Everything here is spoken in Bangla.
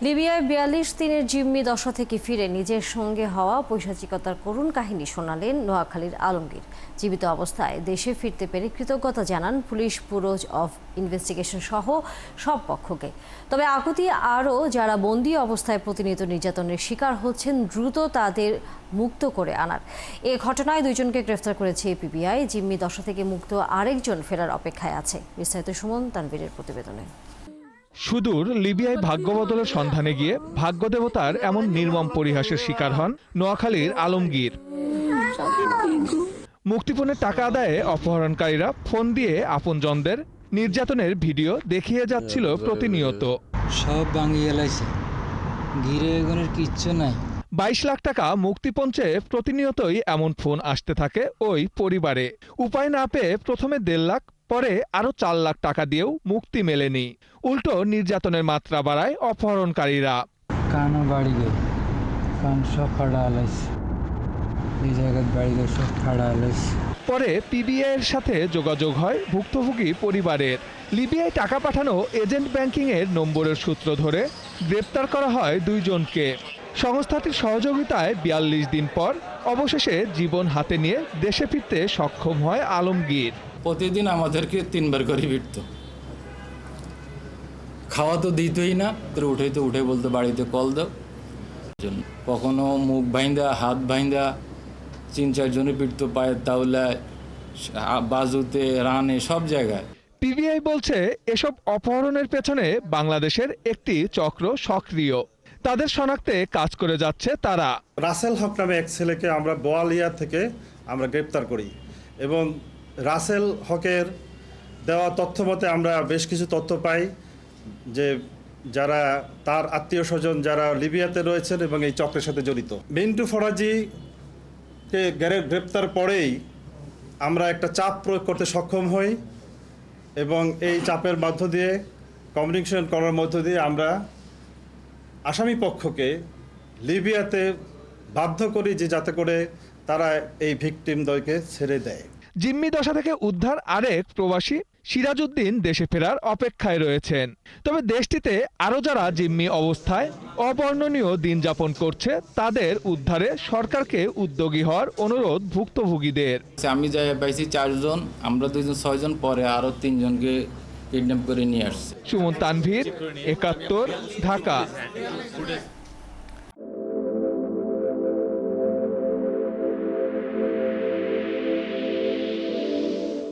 লিবিয়ায় ৪২ দিনের জিম্মি দশা থেকে ফিরে নিজের সঙ্গে হওয়া পৈশাচিকতার করুণ কাহিনী শোনালেন নোয়াখালীর আলমগীর। জীবিত অবস্থায় দেশে ফিরতে পেরে কৃতজ্ঞতা জানান পুলিশ, ব্যুরো অফ ইনভেস্টিগেশন সহ সব পক্ষকে। তবে আকুতি আরও যারা বন্দী অবস্থায় প্রতিনিয়ত নির্যাতনের শিকার হচ্ছেন, দ্রুত তাদের মুক্ত করে আনার। এ ঘটনায় ২ জনকে গ্রেফতার করেছে পিবিআই। জিম্মি দশা থেকে মুক্ত আরেকজন ফেরার অপেক্ষায় আছে। বিস্তারিত সুমন তানভীরের প্রতিবেদনে। সুদূর লিবিয়ায় ভাগ্য বদলের সন্ধানে গিয়ে ভাগ্যদেবতার এমন নির্মম পরিহাসের শিকার হন নোয়াখালীর আলমগীর। মুক্তিপণের টাকা আদায়ে অপহরণকারীরা ফোন দিয়ে আপনজনদের নির্যাতনের ভিডিও দেখিয়ে যাচ্ছিল প্রতিনিয়ত। সব ভাঙিয়ে লাইছে, ঘিরে এগোনের কিচ্ছু নাই। ২২ লাখ টাকা মুক্তিপণ চেয়ে প্রতিনিয়তই এমন ফোন আসতে থাকে ওই পরিবারে। উপায় না পেয়ে প্রথমে ১.৫ লাখ, পরে আরও ৪ লাখ টাকা দিয়েও মুক্তি মেলেনি। উল্টো নির্যাতনের মাত্রা বাড়ায় অপহরণকারীরা। কানও বাড়ি গে, কান সব ফাড়া লাইছে, এই জায়গায় বাড়ি গে সব ফাড়া লাইছে। পরে পিবিআইয়ের সাথে যোগাযোগ হয় ভুক্তভোগী পরিবারের। লিবিয়ায় টাকা পাঠানো এজেন্ট ব্যাংকিংয়ের নম্বরের সূত্র ধরে গ্রেপ্তার করা হয় ২ জনকে। সংস্থাটির সহযোগিতায় ৪২ দিন পর অবশেষে জীবন হাতে নিয়ে দেশে ফিরতে সক্ষম হয় আলমগীর। প্রতিদিন আমাদেরকে ৩ বার করে ফিরত। খাওয়া তো দিতই না, উঠে বলতো বাড়িতে কল দাও। কখনো মুখ ভাইন্দা, হাত ভাইন্দা ৩-৪ জনে ফিরত, পায়ের তাওলায়, বাজুতে, রানে, সব জায়গায়। পিবিআই বলছে এসব অপহরণের পেছনে বাংলাদেশের একটি চক্র সক্রিয়। তাদের শনাক্তে কাজ করে যাচ্ছে তারা। রাসেল হক নামে এক ছেলেকে আমরা বোয়ালিয়া থেকে আমরা গ্রেপ্তার করি এবং রাসেল হকের দেওয়া তথ্য মতে আমরা বেশ কিছু তথ্য পাই যে যারা তার আত্মীয় স্বজন যারা লিবিয়াতে রয়েছেন এবং এই চক্রের সাথে জড়িত। মিন্টু ফরাজিকে গ্রেপ্তার পরেই আমরা একটা চাপ প্রয়োগ করতে সক্ষম হই এবং এই চাপের মধ্য দিয়ে কমিউনিকেশন করার মধ্য দিয়ে আমরা আসামি পক্ষকে লিবিয়াতে বাধ্য করি যে যাতে করে তারা এই ভিকটিমদ্বয়কে ছেড়ে দেয়। জিম্মি দশা থেকে উদ্ধার আরেক প্রবাসী সিরাজউদ্দিন দেশে ফেরার অপেক্ষায় রয়েছেন। তবে দেশটিতে আরও যারা জিম্মি অবস্থায় অবর্ণনীয় দিন যাপন করছে, তাদের উদ্ধারে সরকারকে উদ্যোগী হওয়ার অনুরোধ ভুক্তভোগীদের। আমি যাই পাইছি ৪ জন, আমরা ২ জন ৬ জন, পরে আরও ৩ জনকে কিডন্যাপ করে নিয়ে আসছে। সুমন তানভীর, ৭১, ঢাকা।